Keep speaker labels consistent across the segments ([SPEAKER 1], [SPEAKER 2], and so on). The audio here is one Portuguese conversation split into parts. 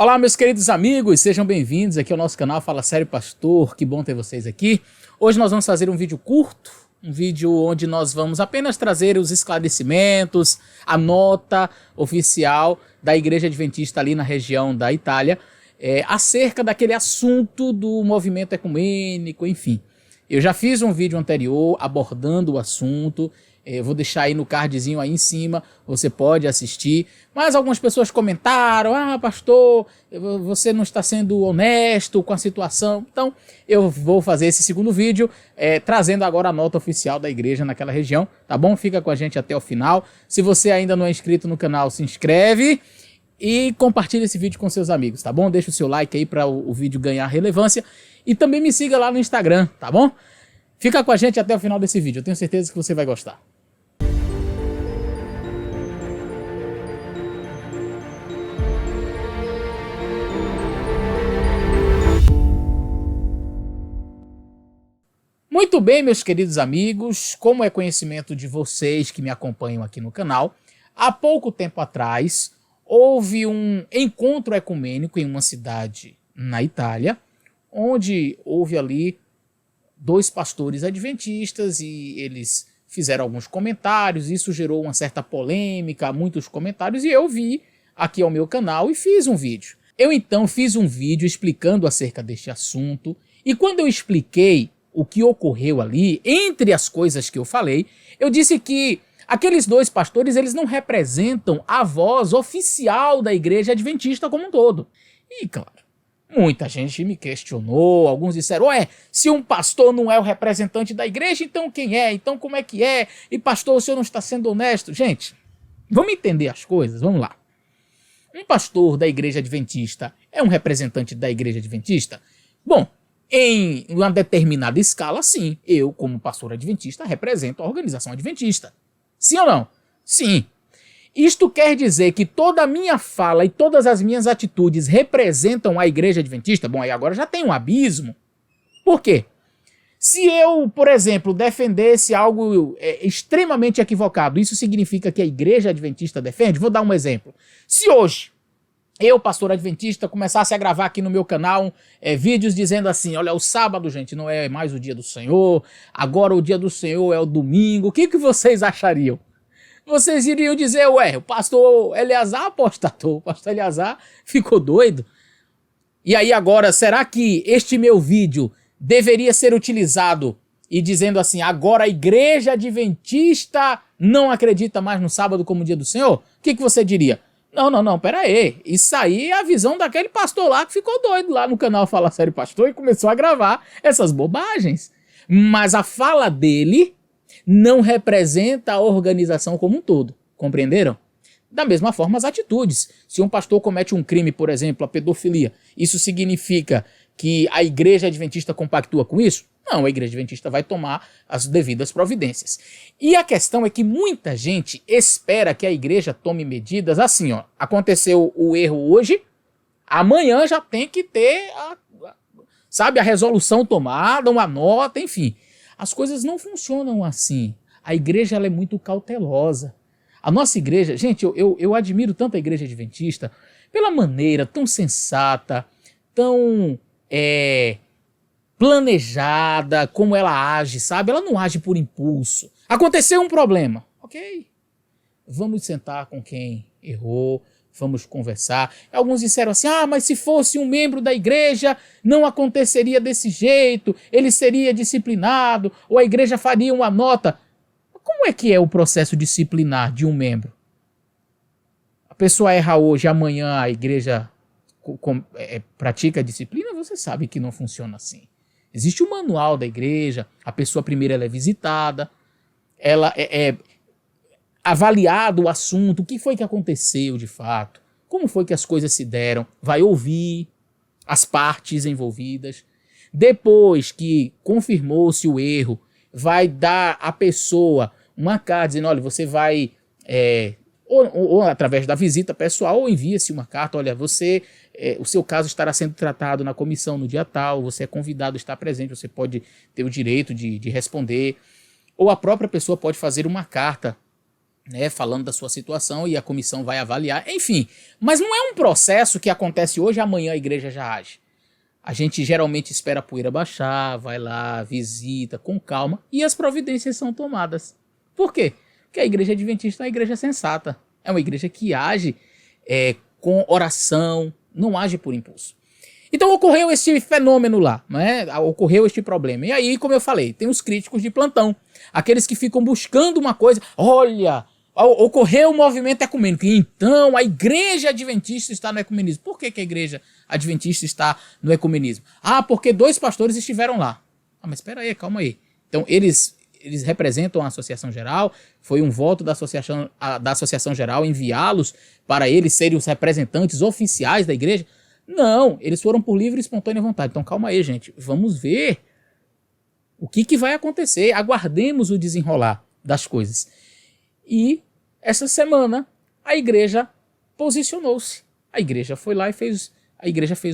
[SPEAKER 1] Olá, meus queridos amigos, sejam bem-vindos aqui ao nosso canal Fala Sério Pastor, que bom ter vocês aqui. Hoje nós vamos fazer um vídeo curto, um vídeo onde nós vamos apenas trazer os esclarecimentos, a nota oficial da Igreja Adventista ali na região da Itália, acerca daquele assunto do movimento ecumênico, enfim. Eu já fiz um vídeo anterior abordando o assunto. Eu vou deixar aí no cardzinho aí em cima, você pode assistir. Mas algumas pessoas comentaram: ah, pastor, você não está sendo honesto com a situação. Então eu vou fazer esse segundo vídeo, trazendo agora a nota oficial da igreja naquela região, tá bom? Fica com a gente até o final. Se você ainda não é inscrito no canal, se inscreve e compartilha esse vídeo com seus amigos, tá bom? Deixa o seu like aí para o vídeo ganhar relevância. E também me siga lá no Instagram, tá bom? Fica com a gente até o final desse vídeo, eu tenho certeza que você vai gostar. Muito bem, meus queridos amigos, como é conhecimento de vocês que me acompanham aqui no canal, há pouco tempo atrás houve um encontro ecumênico em uma cidade na Itália, onde houve ali dois pastores adventistas e eles fizeram alguns comentários. Isso gerou uma certa polêmica, muitos comentários, e eu vi aqui ao meu canal e fiz um vídeo. Eu então fiz um vídeo explicando acerca deste assunto, e quando eu expliquei o que ocorreu ali, entre as coisas que eu falei, eu disse que aqueles dois pastores, eles não representam a voz oficial da Igreja Adventista como um todo. E claro, muita gente me questionou, alguns disseram: ué, se um pastor não é o representante da igreja, então quem é? Então como é que é? E pastor, o senhor não está sendo honesto? Gente, vamos entender as coisas, vamos lá. Um pastor da Igreja Adventista é um representante da Igreja Adventista? Bom, em uma determinada escala, sim. Eu, como pastor adventista, represento a organização adventista. Sim ou não? Sim. Isto quer dizer que toda a minha fala e todas as minhas atitudes representam a Igreja Adventista? Bom, aí agora já tem um abismo. Por quê? Se eu, por exemplo, defendesse algo extremamente equivocado, isso significa que a Igreja Adventista defende? Vou dar um exemplo. Se hoje eu, pastor adventista, começasse a gravar aqui no meu canal vídeos dizendo assim: olha, o sábado, gente, não é mais o dia do Senhor, agora o dia do Senhor é o domingo, o que vocês achariam? Vocês iriam dizer: ué, o pastor Eleazar apostatou, o pastor Eleazar ficou doido. E aí agora, será que este meu vídeo deveria ser utilizado e dizendo assim: agora a Igreja Adventista não acredita mais no sábado como dia do Senhor? O que você diria? Não, pera aí, isso aí é a visão daquele pastor lá que ficou doido lá no canal Fala Sério Pastor e começou a gravar essas bobagens. Mas a fala dele não representa a organização como um todo, compreenderam? Da mesma forma as atitudes. Se um pastor comete um crime, por exemplo, a pedofilia, isso significa que a Igreja Adventista compactua com isso? Não, a Igreja Adventista vai tomar as devidas providências. E a questão é que muita gente espera que a igreja tome medidas assim, ó. Aconteceu o erro hoje, amanhã já tem que ter a resolução tomada, uma nota, enfim. As coisas não funcionam assim. A igreja ela é muito cautelosa. A nossa igreja, gente, eu admiro tanto a Igreja Adventista pela maneira tão sensata, tão planejada, como ela age, sabe? Ela não age por impulso. Aconteceu um problema, ok? Vamos sentar com quem errou, vamos conversar. Alguns disseram assim: ah, mas se fosse um membro da igreja, não aconteceria desse jeito, ele seria disciplinado, ou a igreja faria uma nota. Como é que é o processo disciplinar de um membro? A pessoa erra hoje, amanhã a igreja pratica a disciplina? Você sabe que não funciona assim. Existe um manual da igreja, a pessoa primeiro ela é visitada, ela é avaliado o assunto, o que foi que aconteceu de fato, como foi que as coisas se deram, vai ouvir as partes envolvidas, depois que confirmou-se o erro, vai dar à pessoa uma carta dizendo: olha, você vai, ou através da visita pessoal, ou envia-se uma carta: olha, você... o seu caso estará sendo tratado na comissão no dia tal, você é convidado a estar presente, você pode ter o direito de responder. Ou a própria pessoa pode fazer uma carta né, falando da sua situação e a comissão vai avaliar, enfim. Mas não é um processo que acontece hoje e amanhã a igreja já age. A gente geralmente espera a poeira baixar, vai lá, visita com calma e as providências são tomadas. Por quê? Porque a igreja adventista é uma igreja sensata. É uma igreja que age com oração, não age por impulso. Então ocorreu esse fenômeno lá, né? Ocorreu este problema. E aí, como eu falei, tem os críticos de plantão. Aqueles que ficam buscando uma coisa. Olha, ocorreu o movimento ecumênico. Então a igreja adventista está no ecumenismo. Por que a igreja adventista está no ecumenismo? Ah, porque 2 pastores estiveram lá. Ah, mas espera aí, calma aí. Então eles representam a Associação Geral, foi um voto da Associação Geral enviá-los para eles serem os representantes oficiais da igreja? Não, eles foram por livre e espontânea vontade. Então calma aí, gente, vamos ver o que vai acontecer, aguardemos o desenrolar das coisas. E essa semana a igreja posicionou-se, a igreja foi lá e fez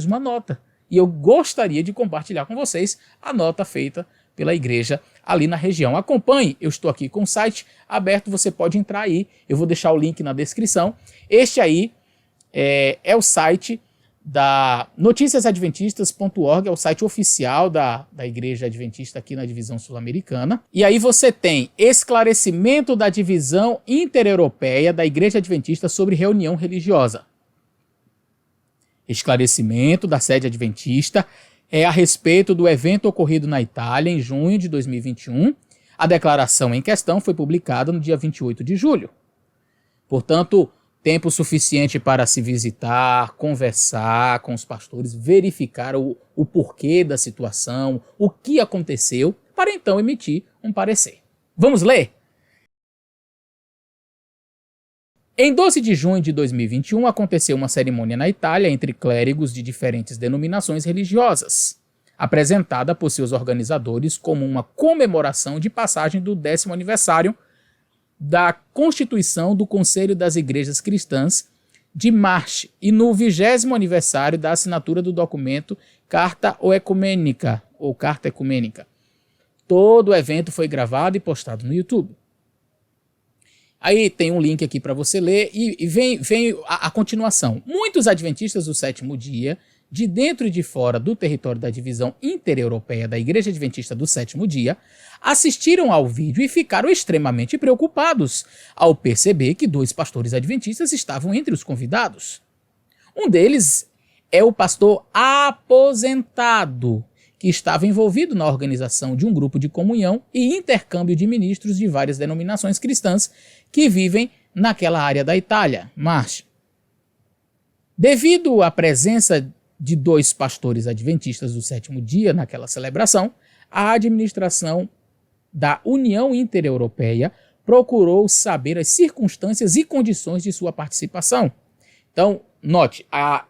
[SPEAKER 1] uma nota. E eu gostaria de compartilhar com vocês a nota feita pela igreja ali na região. Acompanhe, eu estou aqui com o site aberto, você pode entrar aí, eu vou deixar o link na descrição. Este aí é o site da noticiasadventistas.org, é o site oficial da Igreja Adventista aqui na divisão sul-americana. E aí você tem esclarecimento da divisão intereuropeia da Igreja Adventista sobre reunião religiosa. Esclarecimento da sede adventista é a respeito do evento ocorrido na Itália em junho de 2021. A declaração em questão foi publicada no dia 28 de julho. Portanto, tempo suficiente para se visitar, conversar com os pastores, verificar o porquê da situação, o que aconteceu, para então emitir um parecer. Vamos ler? Em 12 de junho de 2021, aconteceu uma cerimônia na Itália entre clérigos de diferentes denominações religiosas, apresentada por seus organizadores como uma comemoração de passagem do 10º aniversário da Constituição do Conselho das Igrejas Cristãs de Marche e no 20º aniversário da assinatura do documento Carta Ecumênica, ou Carta Ecumênica. Todo o evento foi gravado e postado no YouTube. Aí tem um link aqui para você ler e vem a continuação. Muitos adventistas do 7º dia, de dentro e de fora do território da divisão intereuropeia da Igreja Adventista do 7º dia, assistiram ao vídeo e ficaram extremamente preocupados ao perceber que 2 pastores adventistas estavam entre os convidados. Um deles é o pastor aposentado, que estava envolvido na organização de um grupo de comunhão e intercâmbio de ministros de várias denominações cristãs que vivem naquela área da Itália, Marche. Devido à presença de 2 pastores adventistas do 7º dia naquela celebração, a administração da União Intereuropeia procurou saber as circunstâncias e condições de sua participação. Então, note, a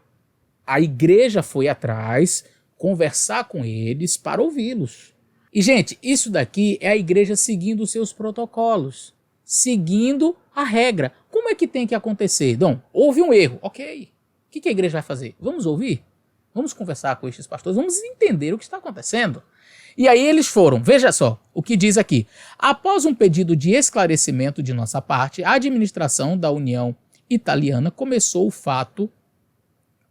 [SPEAKER 1] igreja foi atrás conversar com eles para ouvi-los. E, gente, isso daqui é a igreja seguindo os seus protocolos, seguindo a regra. Como é que tem que acontecer? Então, houve um erro, ok. O que a igreja vai fazer? Vamos ouvir? Vamos conversar com estes pastores, vamos entender o que está acontecendo. E aí eles foram, veja só o que diz aqui. Após um pedido de esclarecimento de nossa parte, a administração da União Italiana começou o fato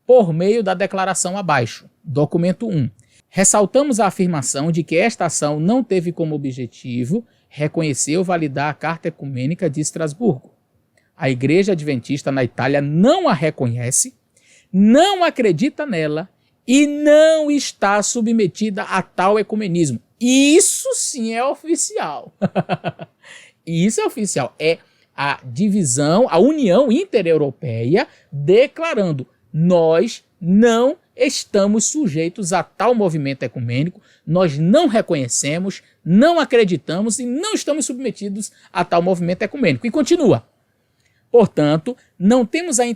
[SPEAKER 1] por meio da declaração abaixo, documento 1. Ressaltamos a afirmação de que esta ação não teve como objetivo reconhecer ou validar a Carta Ecumênica de Estrasburgo. A Igreja Adventista na Itália não a reconhece, não acredita nela e não está submetida a tal ecumenismo. Isso sim é oficial. Isso é oficial. É a divisão, a União Intereuropeia declarando: nós não estamos sujeitos a tal movimento ecumênico, nós não reconhecemos, não acreditamos e não estamos submetidos a tal movimento ecumênico. E continua. Portanto, não temos a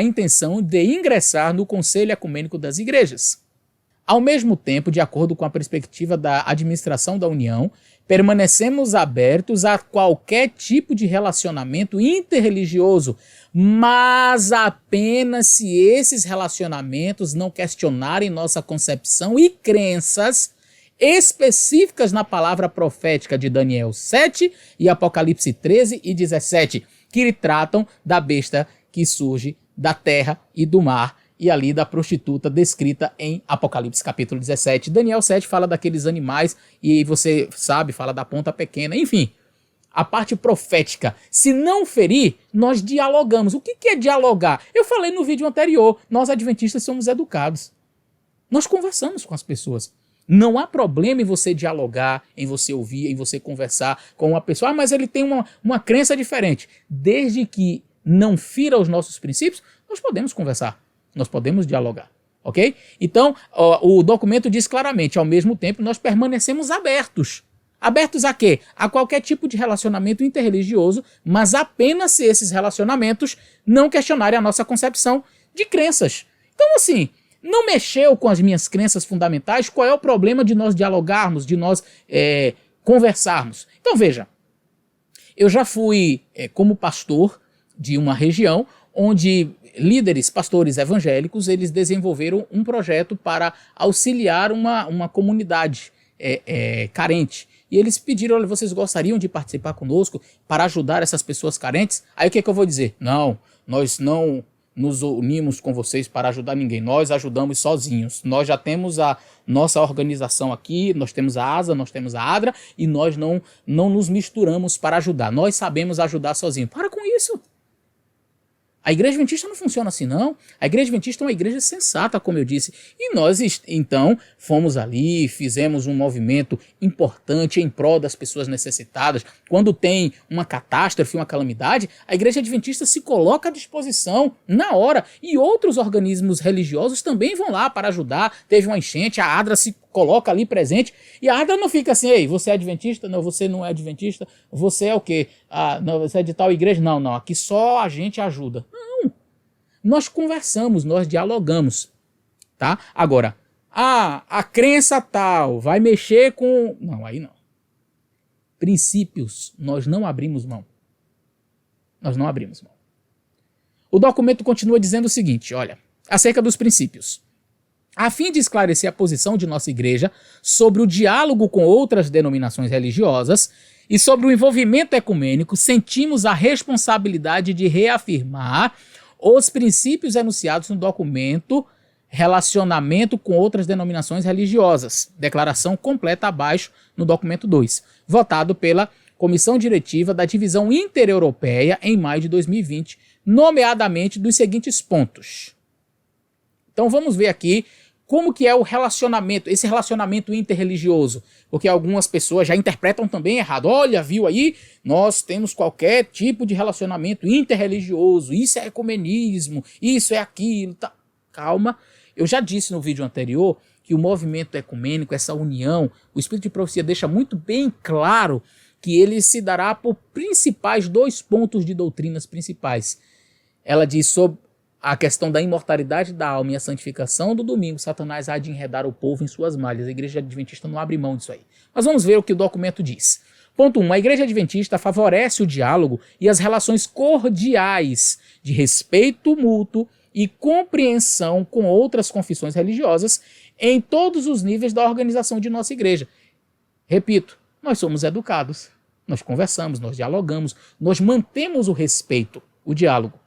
[SPEAKER 1] intenção de ingressar no Conselho Ecumênico das Igrejas. Ao mesmo tempo, de acordo com a perspectiva da administração da União, permanecemos abertos a qualquer tipo de relacionamento interreligioso, mas apenas se esses relacionamentos não questionarem nossa concepção e crenças específicas na palavra profética de Daniel 7 e Apocalipse 13 e 17. que tratam da besta que surge da terra e do mar, e ali da prostituta descrita em Apocalipse capítulo 17. Daniel 7 fala daqueles animais, e você sabe, fala da ponta pequena, enfim. A parte profética, se não ferir, nós dialogamos. O que é dialogar? Eu falei no vídeo anterior, nós adventistas somos educados. Nós conversamos com as pessoas. Não há problema em você dialogar, em você ouvir, em você conversar com uma pessoa. Ah, mas ele tem uma crença diferente. Desde que não fira os nossos princípios, nós podemos conversar. Nós podemos dialogar, ok? Então, o documento diz claramente, ao mesmo tempo, nós permanecemos abertos. Abertos a quê? A qualquer tipo de relacionamento interreligioso, mas apenas se esses relacionamentos não questionarem a nossa concepção de crenças. Então, assim, não mexeu com as minhas crenças fundamentais, qual é o problema de nós dialogarmos, de nós conversarmos? Então, veja, eu já fui como pastor de uma região onde líderes, pastores evangélicos, eles desenvolveram um projeto para auxiliar uma comunidade carente. E eles pediram, olha, vocês gostariam de participar conosco para ajudar essas pessoas carentes? Aí o que é que eu vou dizer? Não, nós não nos unimos com vocês para ajudar ninguém, nós ajudamos sozinhos. Nós já temos a nossa organização aqui, nós temos a ASA, nós temos a ADRA, e nós não nos misturamos para ajudar, nós sabemos ajudar sozinhos. Para com isso! A igreja adventista não funciona assim, não. A igreja adventista é uma igreja sensata, como eu disse. E nós, então, fomos ali, fizemos um movimento importante em prol das pessoas necessitadas. Quando tem uma catástrofe, uma calamidade, a igreja adventista se coloca à disposição na hora. E outros organismos religiosos também vão lá para ajudar. Teve uma enchente, a ADRA se coloca ali presente. E a ADRA não fica assim, ei, você é adventista? Não, você não é adventista. Você é o quê? Ah, não, você é de tal igreja? Não, não, aqui só a gente ajuda. Não. Nós conversamos, nós dialogamos, tá? Agora, a crença tal vai mexer com... Não, aí não. Princípios, nós não abrimos mão. Nós não abrimos mão. O documento continua dizendo o seguinte, olha, acerca dos princípios. A fim de esclarecer a posição de nossa igreja sobre o diálogo com outras denominações religiosas e sobre o envolvimento ecumênico, sentimos a responsabilidade de reafirmar os princípios enunciados no documento Relacionamento com outras denominações religiosas, declaração completa abaixo no documento 2, votado pela Comissão Diretiva da Divisão Intereuropeia em maio de 2020, nomeadamente dos seguintes pontos. Então vamos ver aqui como que é o relacionamento, esse relacionamento interreligioso, porque algumas pessoas já interpretam também errado. Olha, viu aí, nós temos qualquer tipo de relacionamento interreligioso, isso é ecumenismo, isso é aquilo, tá. Calma, eu já disse no vídeo anterior que o movimento ecumênico, essa união, o Espírito de Profecia deixa muito bem claro que ele se dará por principais 2 pontos de doutrinas principais. Ela diz sobre a questão da imortalidade da alma e a santificação do domingo, Satanás há de enredar o povo em suas malhas. A igreja adventista não abre mão disso aí. Mas vamos ver o que o documento diz. Ponto 1. A igreja adventista favorece o diálogo e as relações cordiais de respeito mútuo e compreensão com outras confissões religiosas em todos os níveis da organização de nossa igreja. Repito, nós somos educados, nós conversamos, nós dialogamos, nós mantemos o respeito, o diálogo.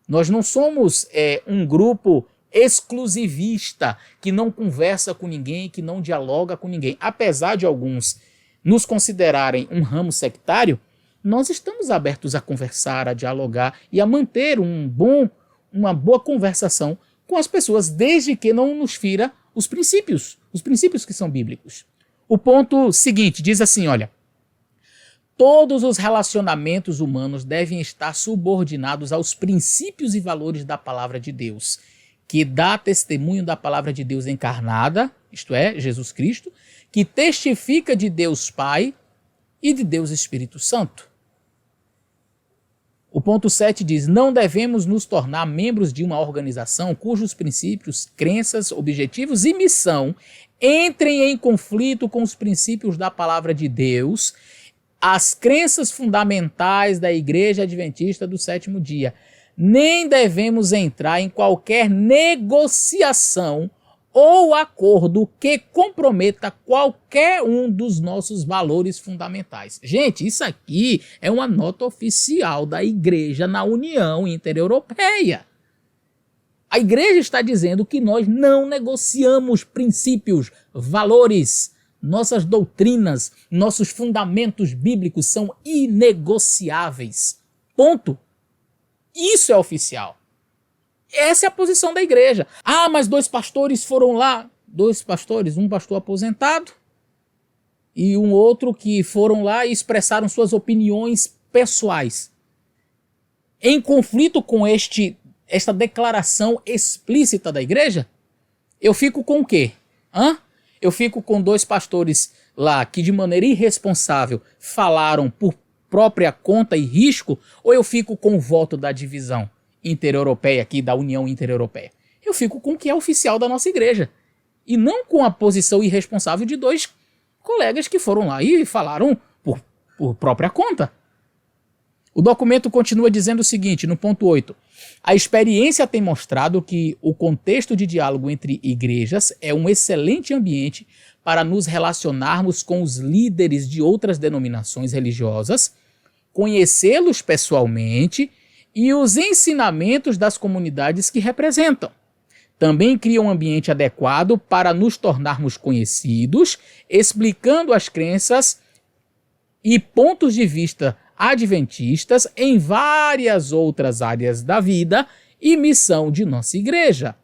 [SPEAKER 1] Nós não somos um grupo exclusivista que não conversa com ninguém, que não dialoga com ninguém. Apesar de alguns nos considerarem um ramo sectário, nós estamos abertos a conversar, a dialogar e a manter uma boa conversação com as pessoas, desde que não nos fira os princípios que são bíblicos. O ponto seguinte diz assim, olha, todos os relacionamentos humanos devem estar subordinados aos princípios e valores da palavra de Deus, que dá testemunho da palavra de Deus encarnada, isto é, Jesus Cristo, que testifica de Deus Pai e de Deus Espírito Santo. O ponto 7 diz, não devemos nos tornar membros de uma organização cujos princípios, crenças, objetivos e missão entrem em conflito com os princípios da palavra de Deus, as crenças fundamentais da Igreja Adventista do Sétimo Dia. Nem devemos entrar em qualquer negociação ou acordo que comprometa qualquer um dos nossos valores fundamentais. Gente, isso aqui é uma nota oficial da Igreja na União Intereuropeia. A Igreja está dizendo que nós não negociamos princípios, valores, nossas doutrinas, nossos fundamentos bíblicos são inegociáveis. Ponto. Isso é oficial. Essa é a posição da Igreja. Ah, mas 2 pastores foram lá. 2 pastores, um pastor aposentado e um outro que foram lá e expressaram suas opiniões pessoais. Em conflito com esta declaração explícita da Igreja, eu fico com o quê? Eu fico com 2 pastores lá que de maneira irresponsável falaram por própria conta e risco, ou eu fico com o voto da divisão intereuropeia aqui, da União Intereuropeia? Eu fico com o que é oficial da nossa Igreja, e não com a posição irresponsável de 2 colegas que foram lá e falaram por própria conta. O documento continua dizendo o seguinte, no ponto 8. A experiência tem mostrado que o contexto de diálogo entre igrejas é um excelente ambiente para nos relacionarmos com os líderes de outras denominações religiosas, conhecê-los pessoalmente e os ensinamentos das comunidades que representam. Também cria um ambiente adequado para nos tornarmos conhecidos, explicando as crenças e pontos de vista adventistas em várias outras áreas da vida e missão de nossa igreja.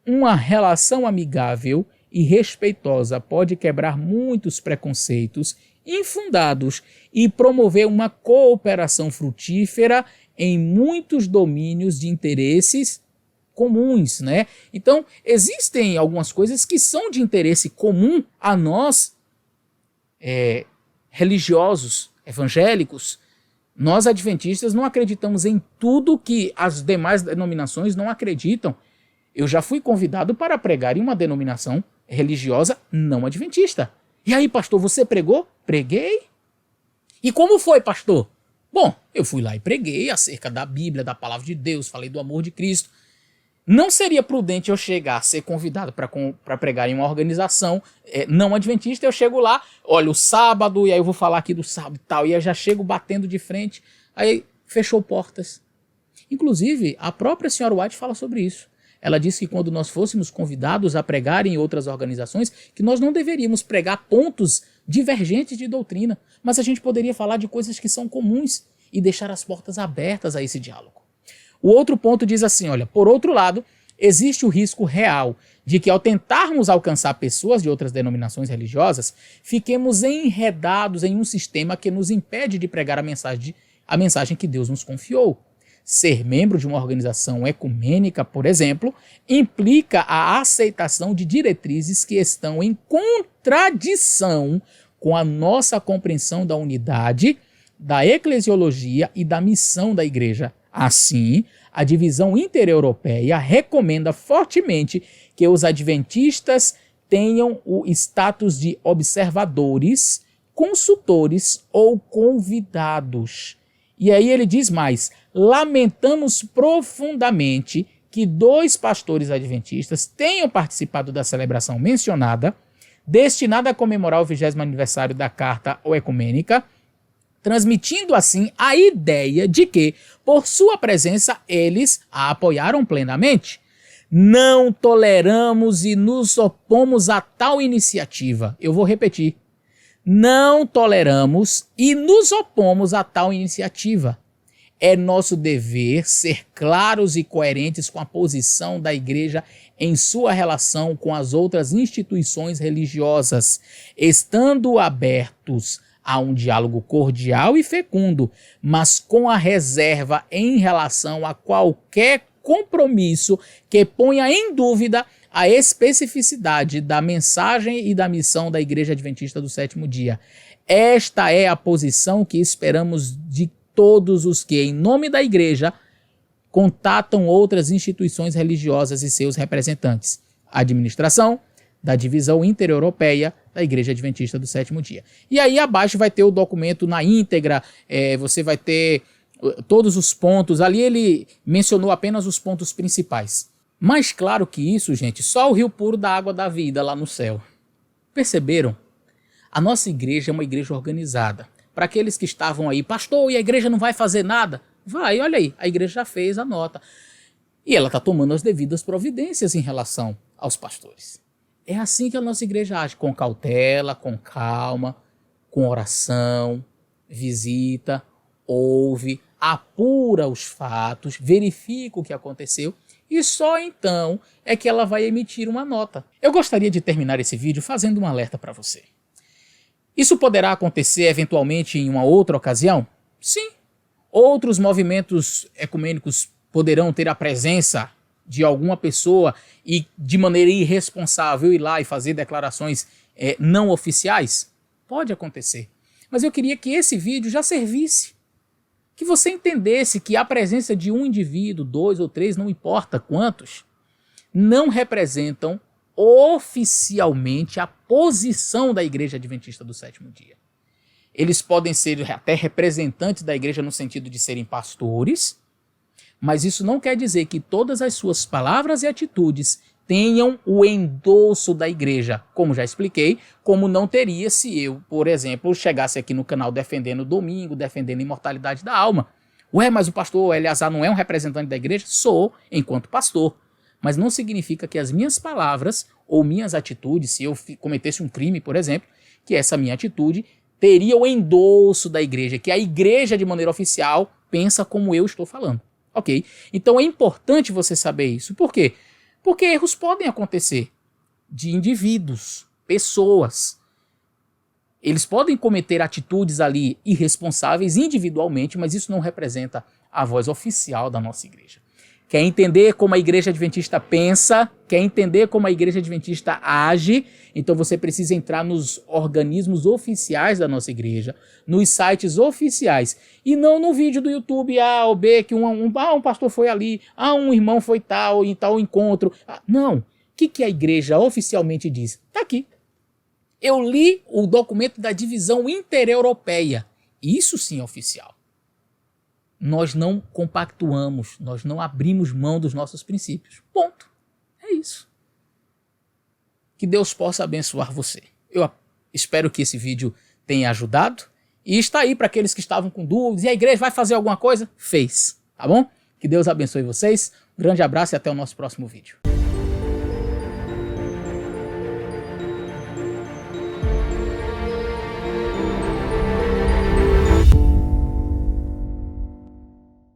[SPEAKER 1] Uma relação amigável e respeitosa pode quebrar muitos preconceitos infundados e promover uma cooperação frutífera em muitos domínios de interesses comuns, né? Então, existem algumas coisas que são de interesse comum a nós, religiosos, evangélicos. Nós, adventistas, não acreditamos em tudo que as demais denominações não acreditam. Eu já fui convidado para pregar em uma denominação religiosa não adventista. E aí, pastor, você pregou? Preguei. E como foi, pastor? Bom, eu fui lá e preguei acerca da Bíblia, da palavra de Deus, falei do amor de Cristo. Não seria prudente eu chegar a ser convidado para pregar em uma organização não adventista. Eu chego lá, olha, o sábado, e aí eu vou falar aqui do sábado e tal, e eu já chego batendo de frente, aí fechou portas. Inclusive, a própria senhora White fala sobre isso. Ela disse que quando nós fôssemos convidados a pregar em outras organizações, que nós não deveríamos pregar pontos divergentes de doutrina, mas a gente poderia falar de coisas que são comuns e deixar as portas abertas a esse diálogo. O outro ponto diz assim, olha, por outro lado, existe o risco real de que ao tentarmos alcançar pessoas de outras denominações religiosas, fiquemos enredados em um sistema que nos impede de pregar a mensagem que Deus nos confiou. Ser membro de uma organização ecumênica, por exemplo, implica a aceitação de diretrizes que estão em contradição com a nossa compreensão da unidade, da eclesiologia e da missão da igreja. Assim, a divisão intereuropeia recomenda fortemente que os adventistas tenham o status de observadores, consultores ou convidados. E aí ele diz mais, lamentamos profundamente que 2 pastores adventistas tenham participado da celebração mencionada, destinada a comemorar o 20º aniversário da Carta Ecumênica, transmitindo assim a ideia de que, por sua presença, eles a apoiaram plenamente. Não toleramos e nos opomos a tal iniciativa. Eu vou repetir. Não toleramos e nos opomos a tal iniciativa. É nosso dever ser claros e coerentes com a posição da igreja em sua relação com as outras instituições religiosas, estando abertos a um diálogo cordial e fecundo, mas com a reserva em relação a qualquer compromisso que ponha em dúvida a especificidade da mensagem e da missão da Igreja Adventista do Sétimo Dia. Esta é a posição que esperamos de todos os que, em nome da Igreja, contatam outras instituições religiosas e seus representantes. A administração da divisão intereuropeia da Igreja Adventista do Sétimo Dia. E aí abaixo vai ter o documento na íntegra, você vai ter todos os pontos. Ali ele mencionou apenas os pontos principais. Mais claro que isso, gente, só o rio puro da água da vida lá no céu. Perceberam? A nossa igreja é uma igreja organizada. Para aqueles que estavam aí, pastor, e a igreja não vai fazer nada? Vai, olha aí, a igreja já fez a nota. E ela está tomando as devidas providências em relação aos pastores. É assim que a nossa igreja age, com cautela, com calma, com oração, visita, ouve, apura os fatos, verifica o que aconteceu e só então é que ela vai emitir uma nota. Eu gostaria de terminar esse vídeo fazendo um alerta para você. Isso poderá acontecer eventualmente em uma outra ocasião? Sim. Outros movimentos ecumênicos poderão ter a presença de alguma pessoa e de maneira irresponsável ir lá e fazer declarações não oficiais? Pode acontecer. Mas eu queria que esse vídeo já servisse. Que você entendesse que a presença de um indivíduo, 2 ou 3, não importa quantos, não representam oficialmente a posição da Igreja Adventista do Sétimo Dia. Eles podem ser até representantes da igreja no sentido de serem pastores, mas isso não quer dizer que todas as suas palavras e atitudes tenham o endosso da igreja, como já expliquei, como não teria se eu, por exemplo, chegasse aqui no canal defendendo o domingo, defendendo a imortalidade da alma. Ué, mas o pastor Eleazar não é um representante da igreja? Sou, enquanto pastor. Mas não significa que as minhas palavras ou minhas atitudes, se eu cometesse um crime, por exemplo, que essa minha atitude teria o endosso da igreja, que a igreja de maneira oficial pensa como eu estou falando. Ok? Então é importante você saber isso. Por quê? Porque erros podem acontecer de indivíduos, pessoas. Eles podem cometer atitudes ali irresponsáveis individualmente, mas isso não representa a voz oficial da nossa igreja. Quer entender como a igreja adventista pensa? Quer entender como a igreja adventista age? Então você precisa entrar nos organismos oficiais da nossa igreja, nos sites oficiais, e não no vídeo do YouTube A ou B, que um pastor foi ali, um irmão foi tal, em tal encontro. Não. O que a igreja oficialmente diz? Está aqui. Eu li o documento da divisão intereuropeia. Isso sim é oficial. Nós não compactuamos, nós não abrimos mão dos nossos princípios. Ponto. É isso. Que Deus possa abençoar você. Eu espero que esse vídeo tenha ajudado. E está aí para aqueles que estavam com dúvidas. E a igreja vai fazer alguma coisa? Fez. Tá bom? Que Deus abençoe vocês. Um grande abraço e até o nosso próximo vídeo.